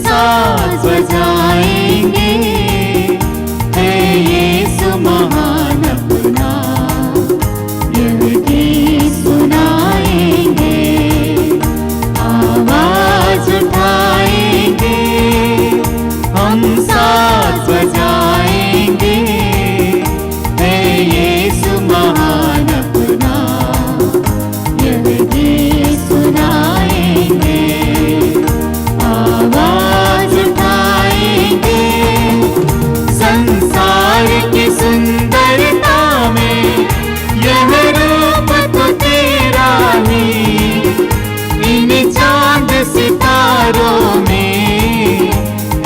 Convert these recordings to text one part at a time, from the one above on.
साज बजाएंगे, है यीशु महान अपना, यह गीत सुनाएंगे, आवाज उठाएंगे, हम साज बजाएंगे, है यीशु महान अपना, यह गीत सुनाएंगे, आवाज उठाएंगे। संसार की सुंदरता में यह रूप तो तेरा ही, इन चांद सितारों में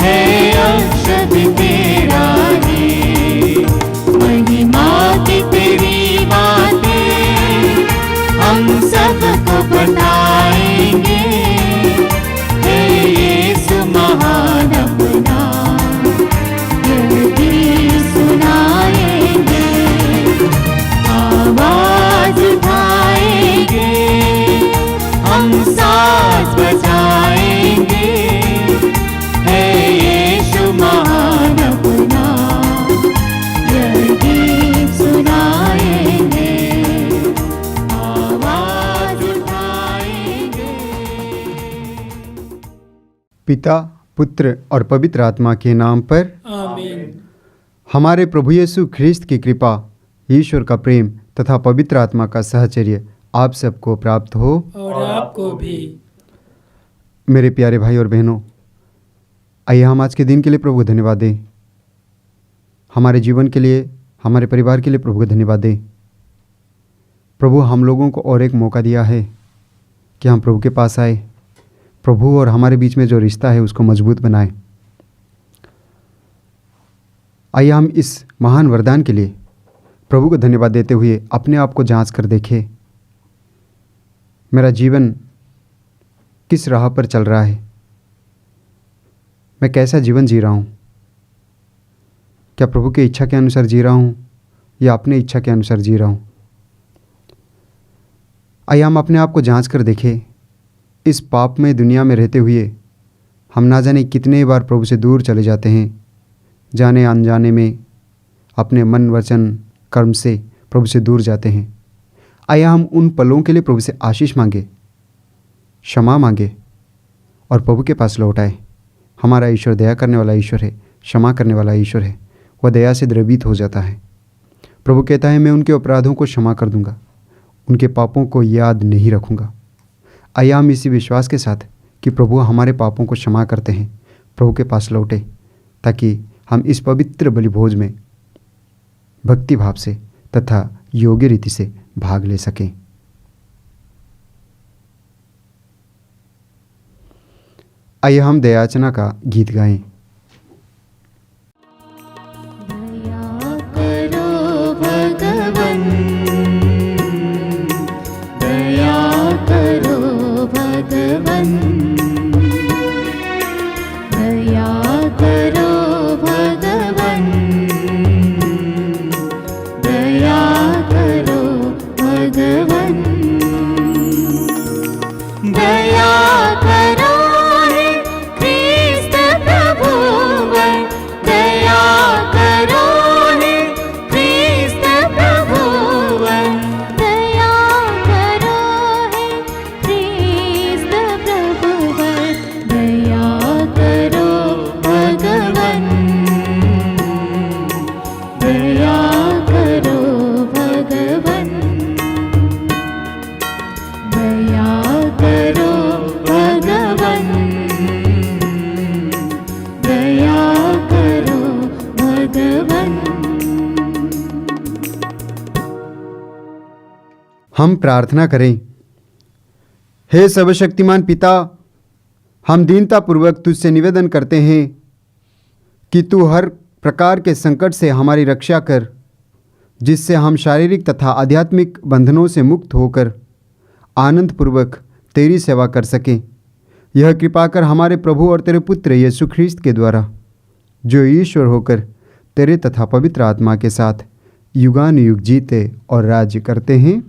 है अक्षर तेरा ही। महिमा की तेरी बातें हम सबको बताएंगे, हे यीशु महान अपना, यह गीत सुनाएंगे, आवाज उठाएंगे, हम साज बजाएंगे, हे यीशु महान अपना, यह गीत सुनाएंगे, आवाज उठाएंगे। पिता, पुत्र और पवित्र आत्मा के नाम पर आमीन। हमारे प्रभु यीशु ख्रिस्त की कृपा, ईश्वर का प्रेम तथा पवित्र आत्मा का सहचर्य आप सबको प्राप्त हो। और आपको भी। मेरे प्यारे भाई और बहनों, आइए हम आज के दिन के लिए प्रभु को धन्यवाद दें। हमारे जीवन के लिए, हमारे परिवार के लिए प्रभु को धन्यवाद दें। प्रभु हम लोगों को और एक मौका दिया है कि हम प्रभु के पास आए, प्रभु और हमारे बीच में जो रिश्ता है उसको मजबूत बनाए। आइए हम इस महान वरदान के लिए प्रभु को धन्यवाद देते हुए अपने आप को जांच कर देखें। मेरा जीवन किस राह पर चल रहा है? मैं कैसा जीवन जी रहा हूँ? क्या प्रभु की इच्छा के अनुसार जी रहा हूँ या अपनी इच्छा के अनुसार जी रहा हूँ? आइए हम अपने आप को जांच कर देखें। इस पापमय दुनिया में रहते हुए हम ना जाने कितने बार प्रभु से दूर चले जाते हैं। जाने अनजाने में अपने मन, वचन, कर्म से प्रभु से दूर जाते हैं। आइए हम उन पलों के लिए प्रभु से आशीष मांगे, क्षमा मांगे और प्रभु के पास लौट आए। हमारा ईश्वर दया करने वाला ईश्वर है, क्षमा करने वाला ईश्वर है। वह दया से द्रवित हो जाता है। प्रभु कहता है, मैं उनके अपराधों को क्षमा कर दूंगा, उनके पापों को याद नहीं रखूंगा। आइए हम इसी विश्वास के साथ कि प्रभु हमारे पापों को क्षमा करते हैं, प्रभु के पास लौटे, ताकि हम इस पवित्र बलिभोज में भक्ति भाव से तथा योग्य रीति से भाग ले सकें। आइए हम दयाचना का गीत गाएं। दया करो भगवन, दया करो भगवन, दया करो भगवन, दया करो भगवन, दया करो हे ख्रिस्त प्रभुवर, दया करो हे ख्रिस्त प्रभुवर, दया करो हे ख्रिस्त प्रभुवर, दया करो भगवन, दया करो भगवन, दया करो भगवन, दया करो भगवन। हम प्रार्थना करें। हे सर्वशक्तिमान पिता, हम दीनतापूर्वक तुझसे निवेदन करते हैं कि तू हर प्रकार के संकट से हमारी रक्षा कर, जिससे हम शारीरिक तथा आध्यात्मिक बंधनों से मुक्त होकर आनंदपूर्वक तेरी सेवा कर सकें। यह कृपा कर हमारे प्रभु और तेरे पुत्र यीशु ख्रिस्त के द्वारा, जो ईश्वर होकर तेरे तथा पवित्र आत्मा के साथ युगानुयुग जीते और राज्य करते हैं।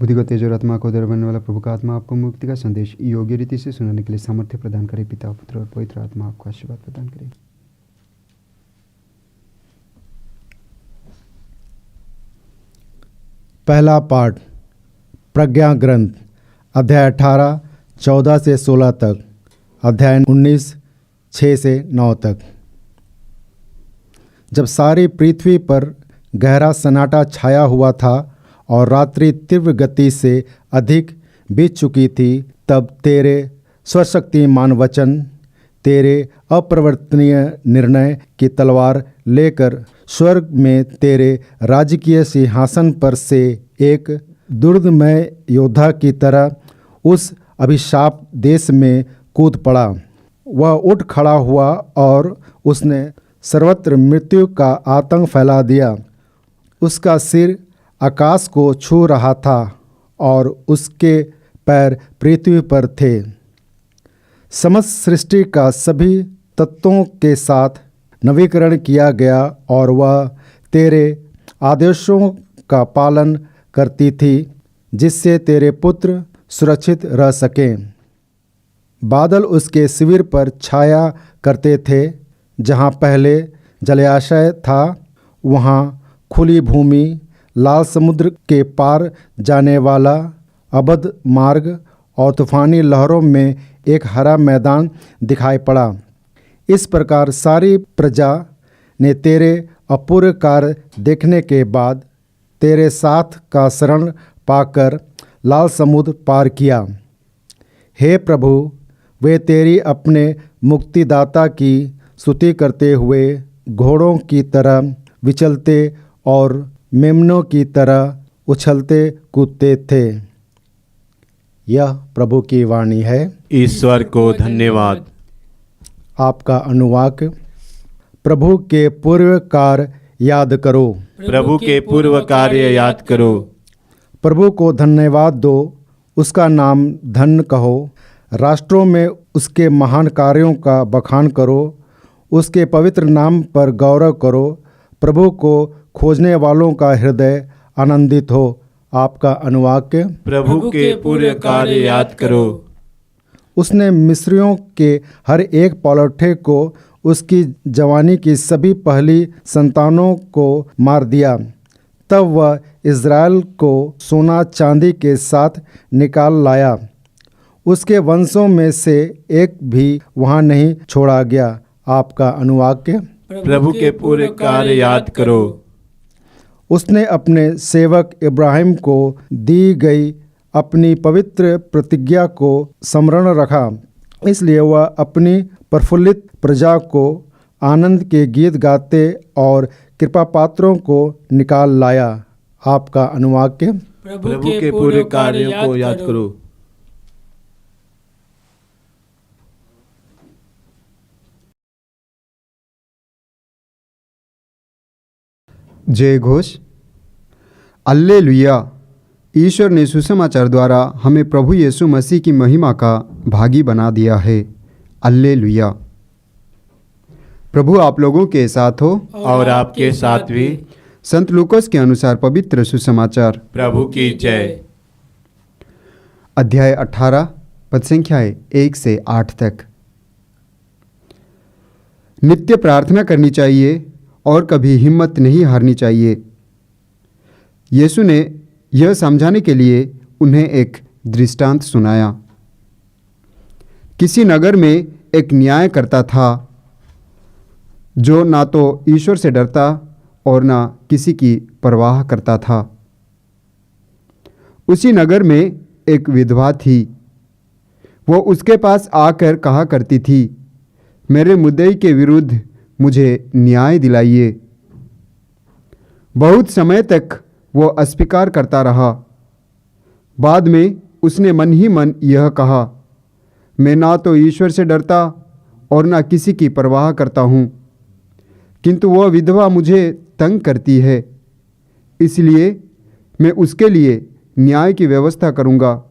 बुद्धि को तेज और आत्मा को उदर बनने वाला प्रभु का आत्मा आपको मुक्ति का संदेश योग्य रीति से सुनाने के लिए सामर्थ्य प्रदान करे। पिता, पुत्र और पवित्र आत्मा आपको आशीर्वाद प्रदान करे। पहला पाठ प्रज्ञा ग्रंथ, अध्याय 18 14 से 16 तक, अध्याय 19 6 से 9 तक। जब सारी पृथ्वी पर गहरा सन्नाटा छाया हुआ था और रात्रि तीव्र गति से अधिक बीत चुकी थी, तब तेरे स्वशक्तिमान वचन, तेरे अप्रवर्तनीय निर्णय की तलवार लेकर स्वर्ग में तेरे राजकीय सिंहासन पर से एक दुर्दमय योद्धा की तरह उस अभिशाप देश में कूद पड़ा। वह उठ खड़ा हुआ और उसने सर्वत्र मृत्यु का आतंक फैला दिया। उसका सिर आकाश को छू रहा था और उसके पैर पृथ्वी पर थे। समस्त सृष्टि का सभी तत्वों के साथ नवीकरण किया गया और वह तेरे आदेशों का पालन करती थी, जिससे तेरे पुत्र सुरक्षित रह सकें। बादल उसके शिविर पर छाया करते थे। जहाँ पहले जलाशय था, वहाँ खुली भूमि, लाल समुद्र के पार जाने वाला अबध मार्ग और तूफानी लहरों में एक हरा मैदान दिखाई पड़ा। इस प्रकार सारी प्रजा ने तेरे अपूर्व कार्य देखने के बाद तेरे साथ का शरण पाकर लाल समुद्र पार किया। हे प्रभु, वे तेरी अपने मुक्तिदाता की स्तुति करते हुए घोड़ों की तरह विचलते और मेमनों की तरह उछलते कूदते थे। यह प्रभु की वाणी है। ईश्वर को धन्यवाद। आपका अनुवाक। प्रभु के पूर्व कार्य याद करो। प्रभु के पूर्व कार्य याद करो। प्रभु को धन्यवाद दो, उसका नाम धन्य कहो। राष्ट्रों में उसके महान कार्यों का बखान करो, उसके पवित्र नाम पर गौरव करो। प्रभु को खोजने वालों का हृदय आनंदित हो। आपका अनुवाक्य। प्रभु के पूर्व कार्य याद करो। उसने मिस्रियों के हर एक पलौठे को, उसकी जवानी की सभी पहली संतानों को मार दिया। तब वह इज़राइल को सोना चांदी के साथ निकाल लाया। उसके वंशों में से एक भी वहाँ नहीं छोड़ा गया। आपका अनुवाक्य। प्रभु के पूर्व कार्य याद करो। उसने अपने सेवक इब्राहिम को दी गई अपनी पवित्र प्रतिज्ञा को स्मरण रखा, इसलिए वह अपनी प्रफुल्लित प्रजा को आनंद के गीत गाते और कृपा पात्रों को निकाल लाया। आपका अनुवाक्य। प्रभु के पूर्व कार्यों को याद करो। जय घोष। अल्लेलुया। ईश्वर ने सुसमाचार द्वारा हमें प्रभु यीशु मसीह की महिमा का भागी बना दिया है। अल्लेलुया। प्रभु आप लोगों के साथ हो और आपके साथ भी। संत लूकास के अनुसार पवित्र सुसमाचार। प्रभु की जय। अध्याय 18 पद संख्याएं 1 से 8 तक। नित्य प्रार्थना करनी चाहिए और कभी हिम्मत नहीं हारनी चाहिए। यीशु ने यह समझाने के लिए उन्हें एक दृष्टांत सुनाया। किसी नगर में एक न्यायकर्ता था जो ना तो ईश्वर से डरता और ना किसी की परवाह करता था। उसी नगर में एक विधवा थी। वो उसके पास आकर कहा करती थी, मेरे मुद्दई के विरुद्ध मुझे न्याय दिलाइए। बहुत समय तक वो अस्वीकार करता रहा। बाद में उसने मन ही मन यह कहा, मैं ना तो ईश्वर से डरता और ना किसी की परवाह करता हूँ, किंतु वह विधवा मुझे तंग करती है, इसलिए मैं उसके लिए न्याय की व्यवस्था करूँगा,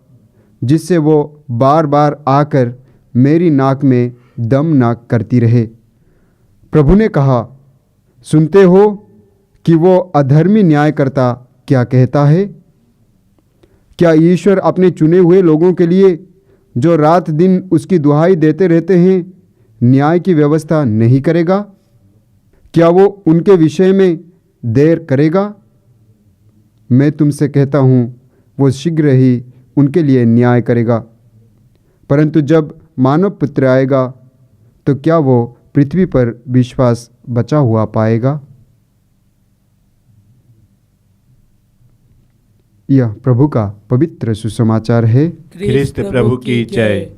जिससे वो बार बार आकर मेरी नाक में दम ना करती रहे। प्रभु ने कहा, सुनते हो कि वो अधर्मी न्यायकर्ता क्या कहता है? क्या ईश्वर अपने चुने हुए लोगों के लिए जो रात दिन उसकी दुहाई देते रहते हैं न्याय की व्यवस्था नहीं करेगा? क्या वो उनके विषय में देर करेगा? मैं तुमसे कहता हूँ वो शीघ्र ही उनके लिए न्याय करेगा। परंतु जब मानव पुत्र आएगा तो क्या वो पृथ्वी पर विश्वास बचा हुआ पाएगा? यह प्रभु का पवित्र सुसमाचार है। ख्रिस्त प्रभु की जय।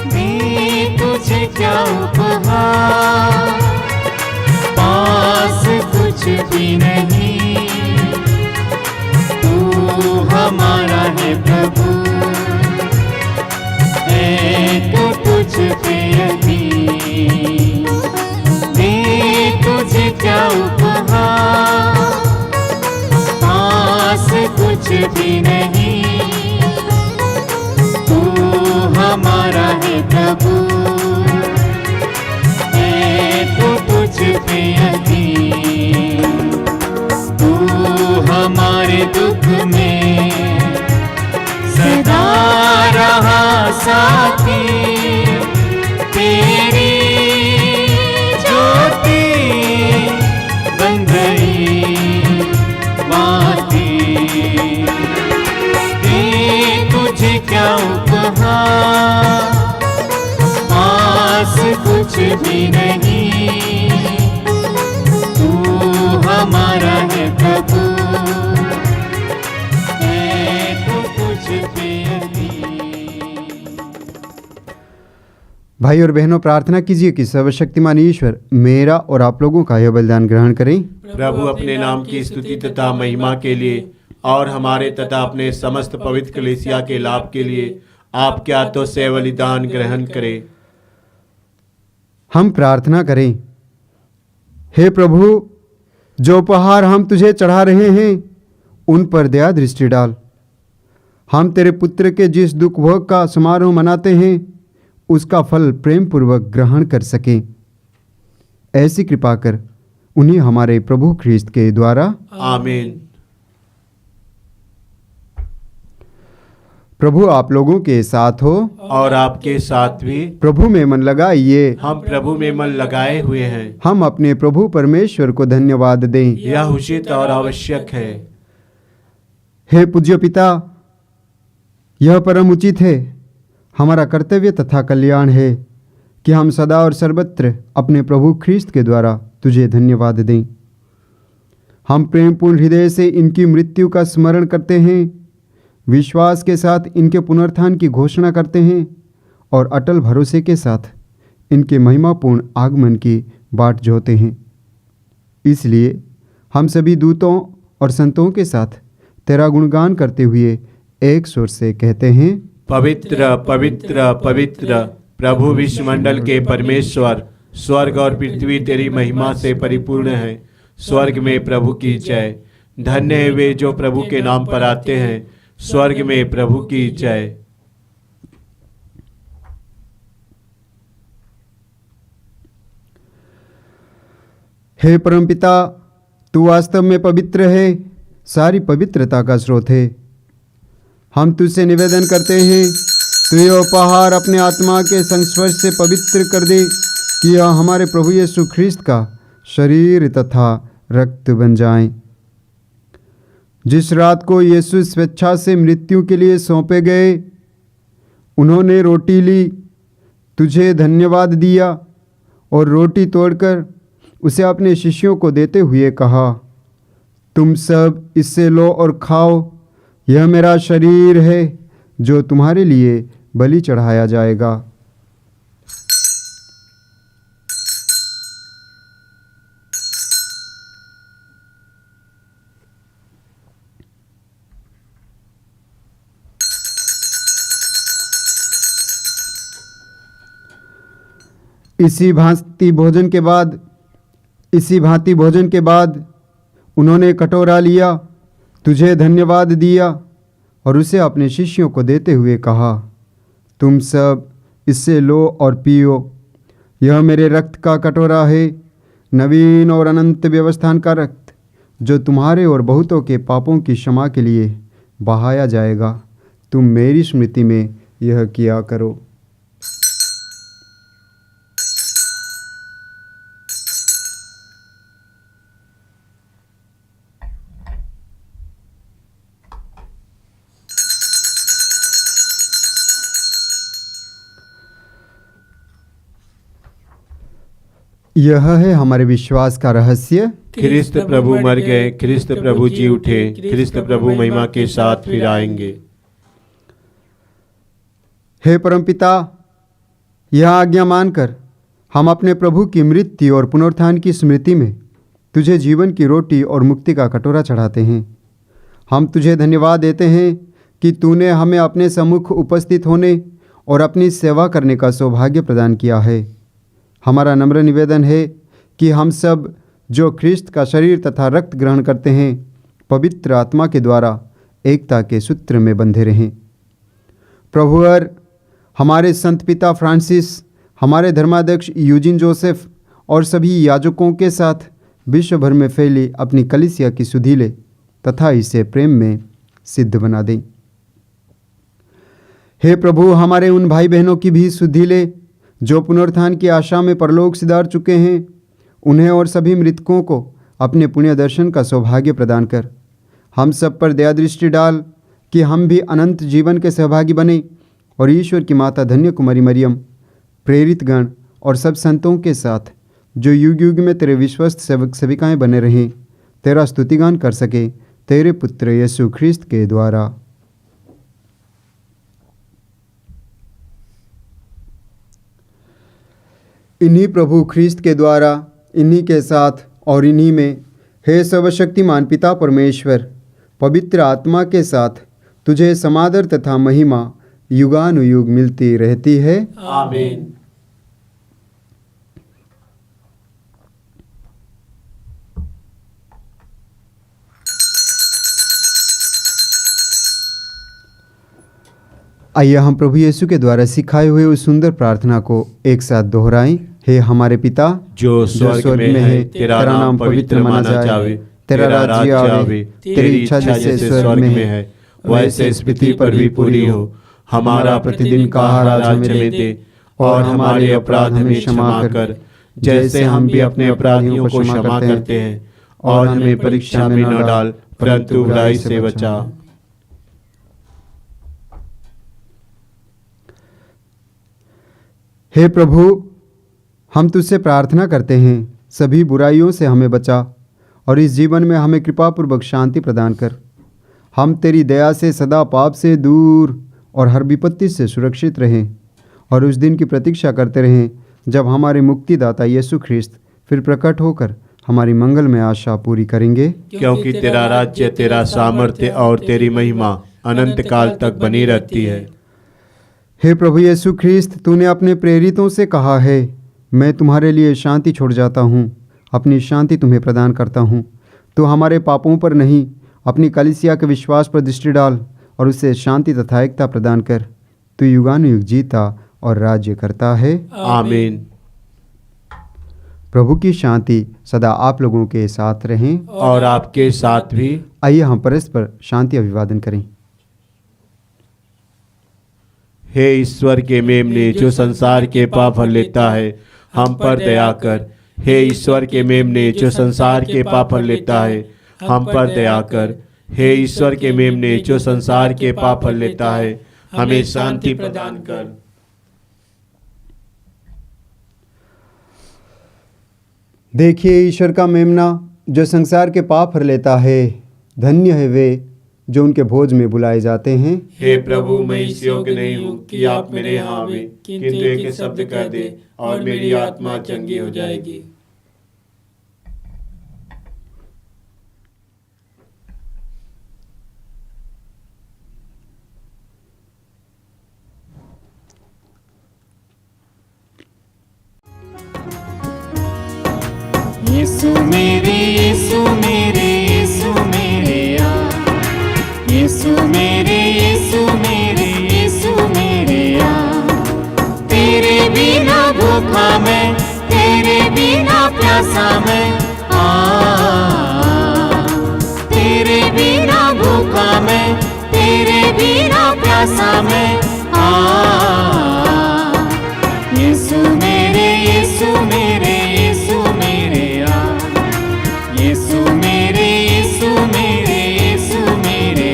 मैं तुझे क्या उपहार, पास कुछ भी नहीं, तू हमारा है प्रभु, एक तुझ पे यकीन। मैं तुझे क्या उपहार, पास कुछ भी नहीं, तू हमारा है प्रभु, एक तुझ पे यकीन। तू हमारे दुख में सदा रहा साथी, तेरी ज्योति बन गई बाती। दे तुझे क्या उपहार, पास कुछ भी नहीं, तू हमारा है प्रभु, भाई और बहनों, प्रार्थना कीजिए कि सर्वशक्तिमान ईश्वर मेरा और आप लोगों का यह बलिदान ग्रहण करें। प्रभु अपने नाम की स्तुति तथा महिमा के लिए और हमारे तथा अपने समस्त पवित्र कलीसिया के लाभ के लिए आपके हाथों से बलिदान ग्रहण करें। हम प्रार्थना करें। हे प्रभु, जो उपहार हम तुझे चढ़ा रहे हैं उन पर दया दृष्टि डाल। हम तेरे पुत्र के जिस दुख भोग का समारोह मनाते हैं उसका फल प्रेम पूर्वक ग्रहण कर सकें। ऐसी कृपा कर उन्हें हमारे प्रभु ख्रीस्त के द्वारा। आमीन। प्रभु आप लोगों के साथ हो और आपके साथ भी। प्रभु में मन लगाइए। हम प्रभु में मन लगाए हुए हैं। हम अपने प्रभु परमेश्वर को धन्यवाद दें। यह उचित और आवश्यक है। हे पूज्य पिता, यह परम उचित है, हमारा कर्तव्य तथा कल्याण है कि हम सदा और सर्वत्र अपने प्रभु ख्रीस्त के द्वारा तुझे धन्यवाद दें। हम प्रेमपूर्ण हृदय से इनकी मृत्यु का स्मरण करते हैं, विश्वास के साथ इनके पुनरुत्थान की घोषणा करते हैं और अटल भरोसे के साथ इनके महिमापूर्ण आगमन की बाट जोहते हैं। इसलिए हम सभी दूतों और संतों के साथ तेरा गुणगान करते हुए एक स्वर से कहते हैं, पवित्र पवित्र पवित्र प्रभु विश्वमंडल के परमेश्वर, स्वर्ग और पृथ्वी तेरी महिमा से परिपूर्ण है। स्वर्ग में प्रभु की जय। धन्य है वे जो प्रभु के नाम पर आते हैं। स्वर्ग में प्रभु की जय। हे परमपिता, तू वास्तव में पवित्र है, सारी पवित्रता का स्रोत है। हम तुझसे निवेदन करते हैं, तू यह उपहार अपने आत्मा के संस्पर्श से पवित्र कर दे कि यह हमारे प्रभु यीशु ख्रीस्त का शरीर तथा रक्त बन जाए। जिस रात को यीशु स्वेच्छा से मृत्यु के लिए सौंपे गए, उन्होंने रोटी ली, तुझे धन्यवाद दिया और रोटी तोड़कर उसे अपने शिष्यों को देते हुए कहा, तुम सब इससे लो और खाओ, यह मेरा शरीर है जो तुम्हारे लिए बलि चढ़ाया जाएगा। इसी भांति भोजन के बाद उन्होंने कटोरा लिया, तुझे धन्यवाद दिया और उसे अपने शिष्यों को देते हुए कहा, तुम सब इससे लो और पियो। यह मेरे रक्त का कटोरा है, नवीन और अनंत व्यवस्थान का रक्त, जो तुम्हारे और बहुतों के पापों की क्षमा के लिए बहाया जाएगा। तुम मेरी स्मृति में यह किया करो। यह है हमारे विश्वास का रहस्य। ख्रिस्त प्रभु मर गए, ख्रिस्त प्रभु जी उठे, ख्रिस्त प्रभु महिमा के साथ फिर आएंगे। हे परमपिता, यह आज्ञा मानकर हम अपने प्रभु की मृत्यु और पुनरुत्थान की स्मृति में तुझे जीवन की रोटी और मुक्ति का कटोरा चढ़ाते हैं। हम तुझे धन्यवाद देते हैं कि तूने हमें अपने सम्मुख उपस्थित होने और अपनी सेवा करने का सौभाग्य प्रदान किया है। हमारा नम्र निवेदन है कि हम सब जो ख्रिस्त का शरीर तथा रक्त ग्रहण करते हैं, पवित्र आत्मा के द्वारा एकता के सूत्र में बंधे रहें। प्रभुवर, हमारे संत पिता फ्रांसिस, हमारे धर्माध्यक्ष यूजिन जोसेफ और सभी याजकों के साथ विश्व भर में फैली अपनी कलीसिया की सुधि ले तथा इसे प्रेम में सिद्ध बना दें। हे प्रभु, हमारे उन भाई बहनों की भी सुधि ले जो पुनरुत्थान की आशा में परलोक सिधार चुके हैं। उन्हें और सभी मृतकों को अपने पुण्य दर्शन का सौभाग्य प्रदान कर हम सब पर दया दृष्टि डाल कि हम भी अनंत जीवन के सहभागी बने और ईश्वर की माता धन्य कुमारी मरियम, प्रेरित गण और सब संतों के साथ जो युग युग में तेरे विश्वस्त सेवक सेविकाएं बने रहें, तेरा स्तुतिगान कर सके तेरे पुत्र यीशु ख्रिस्त के द्वारा। इन्हीं प्रभु ख्रिस्त के द्वारा, इन्हीं के साथ और इन्हीं में, हे सर्वशक्तिमान पिता परमेश्वर, पवित्र आत्मा के साथ तुझे समादर तथा महिमा युगानुयुग मिलती रहती है। आमीन। आइए हम प्रभु यीशु के द्वारा सिखाए हुए उस सुंदर प्रार्थना को एक साथ दोहराएं। हे हमारे पिता जो स्वर्ग में है, तेरा नाम पवित्र माना जावे, तेरा राज्य आवे, तेरी इच्छा जैसे स्वर्ग में है वैसे इस पृथ्वी पर भी पूरी हो। हमारा प्रतिदिन का आहार आज हमें दे, और हमारे अपराध हमें क्षमा कर, जैसे हम भी अपने अपराधियों को क्षमा करते हैं, और हमें परीक्षा में न डाल, परंतु बुराई से बचा। हे प्रभु, हम तुझसे प्रार्थना करते हैं, सभी बुराइयों से हमें बचा और इस जीवन में हमें कृपापूर्वक शांति प्रदान कर। हम तेरी दया से सदा पाप से दूर और हर विपत्ति से सुरक्षित रहें और उस दिन की प्रतीक्षा करते रहें जब हमारे मुक्तिदाता यीशु ख्रिस्त फिर प्रकट होकर हमारी मंगल में आशा पूरी करेंगे। क्योंकि तेरा राज्य, तेरा सामर्थ्य और तेरी महिमा अनंत काल तक बनी रहती है। हे प्रभु यीशु ख्रिस्त, तूने अपने प्रेरितों से कहा है, मैं तुम्हारे लिए शांति छोड़ जाता हूँ, अपनी शांति तुम्हें प्रदान करता हूँ। तो हमारे पापों पर नहीं, अपनी कलीसिया के विश्वास पर दृष्टि डाल और उसे शांति तथा एकता प्रदान कर। तू युगानुयुग जीता और राज्य करता है। आमीन। प्रभु की शांति सदा आप लोगों के साथ रहें और आपके साथ भी। आइए हम परस्पर शांति अभिवादन करें। हे ईश्वर के मेमने, जो संसार के पाप हर लेता है, हम पर दया कर। हे ईश्वर के मेमने, जो संसार के पाप हर लेता है, हम पर दया कर। हे ईश्वर के मेमने, जो संसार के पाप हर लेता है, हमें शांति प्रदान कर। देखिए ईश्वर का मेमना जो संसार के पाप हर लेता है। धन्य है वे जो उनके भोज में बुलाए जाते हैं। हे प्रभु, मैं इस योग्य नहीं हूँ कि आप मेरे यहाँ आवे, किंतु एक शब्द कह दे और मेरी आत्मा चंगी हो जाएगी। यीशु मेरे, यीशु मेरे, यीशु मेरे आ। यीशु मेरे, यीशु मेरे, यीशु मेरे आ। प्यासा मैं तेरे बिना भूखा मैं, तेरे बिना प्यासा मैं यीशु मेरे, यीशु मेरे, यीशु मेरे यीशु मेरे, यीशु मेरे, यीशु मेरे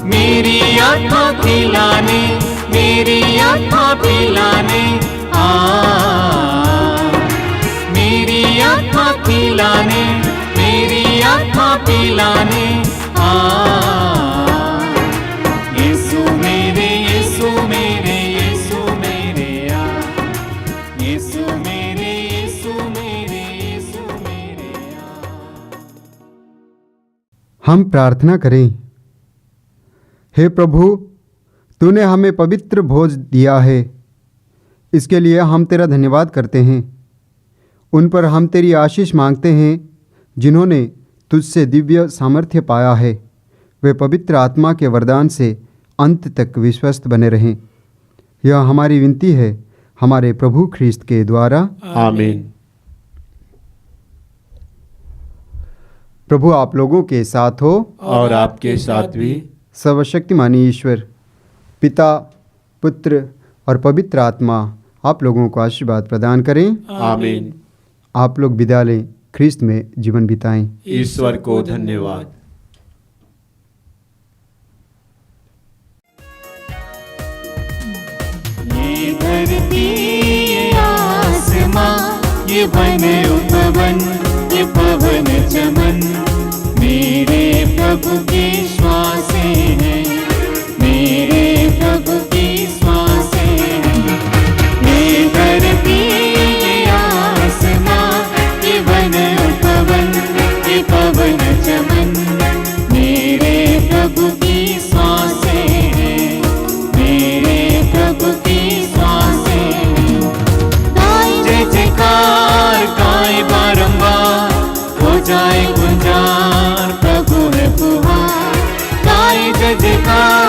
मेरी आत्मा खिलाने, मेरी आत्मा पिलाने मेरी आत्मा खिलाने, मेरी आत्मा पिलाने यीशु मेरे, यीशु मेरे, यीशु मेरे यीशु मेरे, यीशु मेरे, यीशु मेरे हम प्रार्थना करें। हे प्रभु, तूने हमें पवित्र भोज दिया है, इसके लिए हम तेरा धन्यवाद करते हैं। उन पर हम तेरी आशीष मांगते हैं जिन्होंने तुझसे दिव्य सामर्थ्य पाया है। वे पवित्र आत्मा के वरदान से अंत तक विश्वस्त बने रहें। यह हमारी विनती है हमारे प्रभु ख्रीस्त के द्वारा, आमीन। प्रभु आप लोगों के साथ हो और आपके साथ भी। सर्वशक्तिमानी ईश्वर पिता, पुत्र और पवित्र आत्मा आप लोगों को आशीर्वाद प्रदान करें। आमीन। आप लोग विदा लें, ख्रीस्त में जीवन बिताएं। ईश्वर को धन्यवाद। ये धरती, ये आसमां, ये वन उपवन, ये पवन चमन मेरे प्रभु की श्वासें हैं, मेरे प्रभु की श्वासें हैं। ये धरती, ये आसमां, ये वन उपवन, ये पवन चमन मेरे प्रभु की श्वासें हैं, मेरे प्रभु की श्वासें हैं। गाए जय जयकार, गाए बारंबार, हो जाए गुंजार, प्रभु है पुकार। गाए जय जयकार,